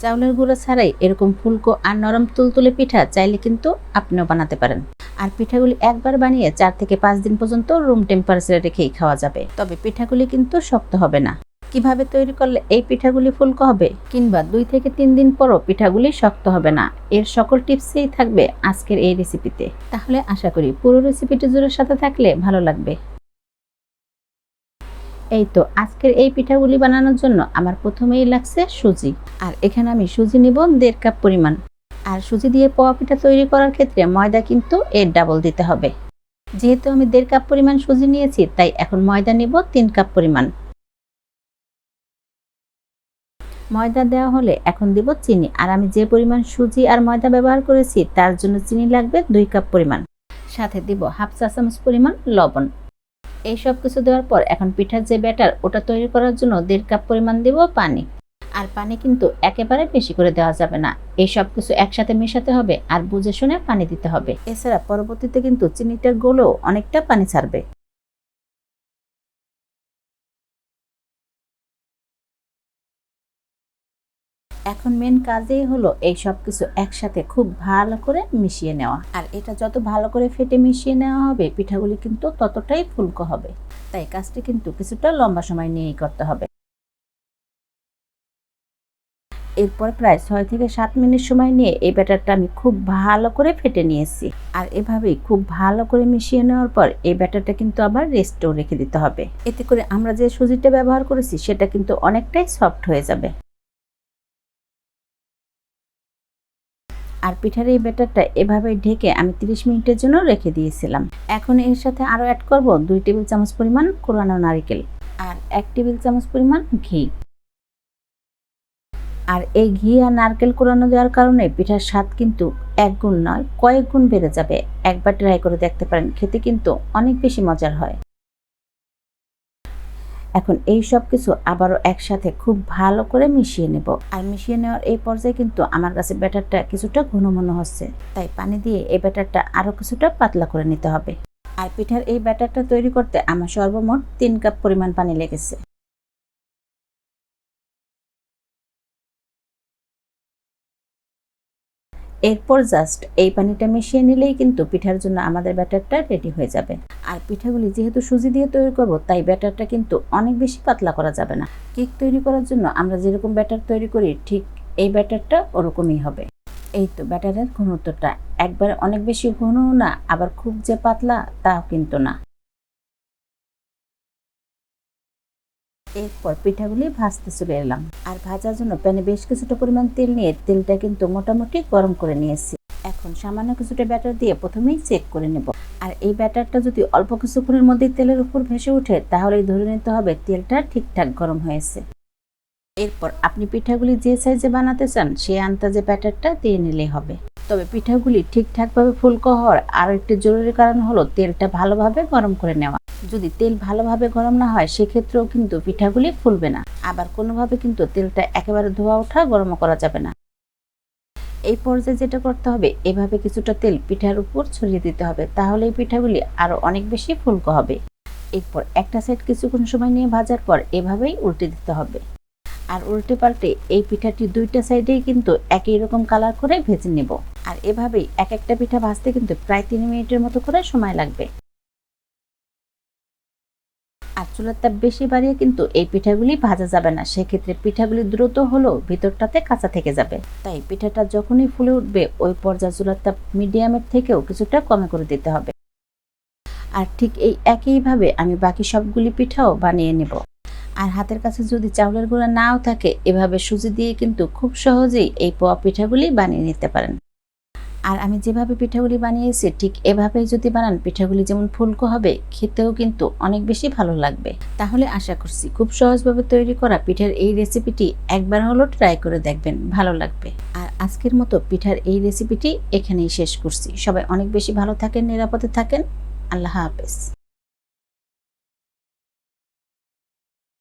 চাউলের গুঁড়া ছাড়াই এরকম ফুলকো আর নরম তুলতুলে পিঠা চাইলে কিন্তু আপনিও বানাতে পারেন। আর পিঠাগুলি একবার বানিয়ে 4 থেকে 5 দিন পর্যন্ত রুম টেম্পারেচারে রেখেই খাওয়া যাবে। তবে পিঠাগুলি কিন্তু শক্ত হবে না। কিভাবে তৈরি করলে এই পিঠাগুলি ফুলকো হবে কিংবা 2 থেকে 3 দিন পরও পিঠাগুলি শক্ত হবে না, এর সকল টিপসই থাকবে আজকের এই রেসিপিতে। তাহলে আশা করি পুরো রেসিপিটি জুড়ে সাথে থাকলে ভালো লাগবে। এই তো আজকের এই পিঠাগুলি বানানোর জন্য আমার প্রথমেই লাগছে সুজি। আর এখানে আমি সুজি নিব 1.5 কাপ পরিমাণ। আর সুজি দিয়ে পোয়া পিঠা তৈরি করার ক্ষেত্রে ময়দা কিন্তু এর ডাবল দিতে হবে। যেহেতু আমি 1.5 কাপ পরিমাণ সুজি নিয়েছি, তাই এখন ময়দা নিব 3 কাপ পরিমাণ। ময়দা দেওয়া হলে এখন দিব চিনি। আর আমি যে পরিমাণ সুজি আর ময়দা ব্যবহার করেছি তার জন্য চিনি লাগবে 2 কাপ পরিমাণ। সাথে দিব হাফ চা চামচ পরিমাণ লবণ। এই সব কিছু দেওয়ার পর এখন পিঠার যে ব্যাটার ওটা তৈরি করার জন্য 1.5 কাপ পরিমাণ দিব পানি। আর পানি কিন্তু একেবারে বেশি করে দেওয়া যাবে না, এই সব কিছু একসাথে মেশাতে হবে আর বুঝে শুনে পানি দিতে হবে। এছাড়া পরবর্তীতে কিন্তু চিনিটা গলেও অনেকটা পানি ছাড়বে। এখন মেন কাজই হলো এই সব কিছু একসাথে খুব ভালো করে মিশিয়ে নেওয়া। আর এটা যত ভালো করে ফেটে মিশিয়ে নেওয়া হবে পিঠাগুলি কিন্তু ততটাই ফুলকো হবে। তাই কাজটি কিন্তু কিছুটা লম্বা সময় নিয়েই করতে হবে। এরপর প্রায় 6 থেকে 7 মিনিট সময় নিয়ে এই ব্যাটারটা আমি খুব ভালো করে ফেটে নিয়েছি। আর এভাবেই খুব ভালো করে মিশিয়ে নেওয়ার পর এই ব্যাটারটা কিন্তু আবার রেস্টেও রেখে দিতে হবে। এতে করে আমরা যে সুজিটা ব্যবহার করেছি সেটা কিন্তু অনেকটাই সফট হয়ে যাবে। আর পিঠার এই ব্যাটারটা এভাবে ঢেকে আমি 30 মিনিটের জন্য রেখে দিয়েছিলাম। এখন এর সাথে আরও অ্যাড করব 2 টেবিল চামচ পরিমাণ কোরানো নারকেল আর 1 টেবিল চামচ পরিমাণ ঘি। আর এই ঘি আর নারকেল কোরানো দেওয়ার কারণে পিঠার স্বাদ কিন্তু 1 গুণ নয় কয়েক গুণ বেড়ে যাবে। একবার ট্রাই করে দেখতে পারেন, খেতে কিন্তু অনেক বেশি মজার হয়। এখন এই সব কিছু আবারও একসাথে খুব ভালো করে মিশিয়ে নেব। আর মিশিয়ে নেওয়ার এই পর্যায়ে কিন্তু আমার কাছে ব্যাটারটা কিছুটা ঘন মনে হচ্ছে, তাই পানি দিয়ে এই ব্যাটারটা আরও কিছুটা পাতলা করে নিতে হবে। আর পিঠার এই ব্যাটারটা তৈরি করতে আমার সর্বমোট 3 কাপ পরিমাণ পানি লেগেছে। এরপর জাস্ট এই পানিটা মিশিয়ে নিলেই কিন্তু পিঠার জন্য আমাদের ব্যাটারটা রেডি হয়ে যাবে। আর পিঠাগুলি যেহেতু সুজি দিয়ে তৈরি করব, তাই ব্যাটারটা কিন্তু অনেক বেশি পাতলা করা যাবে না। কেক তৈরি করার জন্য আমরা যেরকম ব্যাটার তৈরি করি ঠিক এই ব্যাটারটা ওরকমই হবে। এই তো ব্যাটারের ঘনত্বটা একবারে অনেক বেশি ঘনও না, আবার খুব যে পাতলা তাও কিন্তু না। এরপর পিঠাগুলি ভাজতে চলে এলাম। আর ভাজার জন্য প্যানে বেশ কিছুটা পরিমাণ তেল নিয়ে তেলটা কিন্তু মোটামুটি গরম করে নিয়েছি। এখন সামান্য কিছুটা ব্যাটার দিয়ে প্রথমেই চেক করে নেব। আর এই ব্যাটারটা যদি অল্প কিছুক্ষণের মধ্যে তেলের উপর ভেসে ওঠে তাহলেই ধরে নিতে হবে তেলটা ঠিকঠাক গরম হয়েছে। এরপর আপনি পিঠাগুলি যে সাইজে বানাতে চান সেই আন্দাজে ব্যাটারটা দিয়ে নিলেই হবে। তবে পিঠাগুলি ঠিকঠাকভাবে ফুলকো হওয়ার আরও একটি জরুরি কারণ হলো তেলটা ভালোভাবে গরম করে নেওয়া। যদি তেল ভালোভাবে গরম না হয় সেক্ষেত্রেও কিন্তু পিঠাগুলি ফুলবে না। আবার কোনোভাবে কিন্তু তেলটা একেবারে ধোয়া ওঠা গরমও করা যাবে না। এই পর্যায়ে যেটা করতে হবে, এভাবে কিছুটা তেল পিঠার উপর ছড়িয়ে দিতে হবে, তাহলে এই পিঠাগুলি আরও অনেক বেশি ফুলকো হবে। এরপর একটা সাইড কিছুক্ষণ সময় নিয়ে ভাজার পর এভাবেই উল্টে দিতে হবে। আর উল্টে পাল্টে এই পিঠাটি দুইটা সাইডেই কিন্তু একই রকম কালার করে ভেজে নেব। আর এভাবেই এক একটা পিঠা ভাজতে কিন্তু প্রায় 3 মিনিটের মতো করে সময় লাগবে। আর চুলার তাপ বেশি বাড়িয়ে কিন্তু এই পিঠাগুলি ভাজা যাবে না, সেক্ষেত্রে পিঠাগুলি দ্রুত হলেও ভিতরটাতে কাঁচা থেকে যাবে। তাই পিঠাটা যখনই ফুলে উঠবে ওই পর্যায়ে চুলার তাপ মিডিয়ামের থেকেও কিছুটা কমে করে দিতে হবে। আর ঠিক এই একইভাবে আমি বাকি সবগুলি পিঠাও বানিয়ে নেব। আর হাতের কাছে যদি চাউলের গুঁড়া নাও থাকে, এভাবে সুজি দিয়ে কিন্তু খুব সহজেই এই পোয়া পিঠাগুলি বানিয়ে নিতে পারেন। আর আমি যেভাবে পিঠাগুলি বানিয়েছি ঠিক এভাবেই যদি বানান পিঠাগুলি যেমন ফুলকো হবে, খেতেও কিন্তু অনেক বেশি ভালো লাগবে। তাহলে আশা করছি খুব সহজভাবে তৈরি করা পিঠার এই রেসিপিটি একবার হলো ট্রাই করে দেখবেন, ভালো লাগবে। আর আজকের মতো পিঠার এই রেসিপিটি এখানেই শেষ করছি। সবাই অনেক বেশি ভালো থাকেন, নিরাপদে থাকেন। আল্লাহ হাফেজ।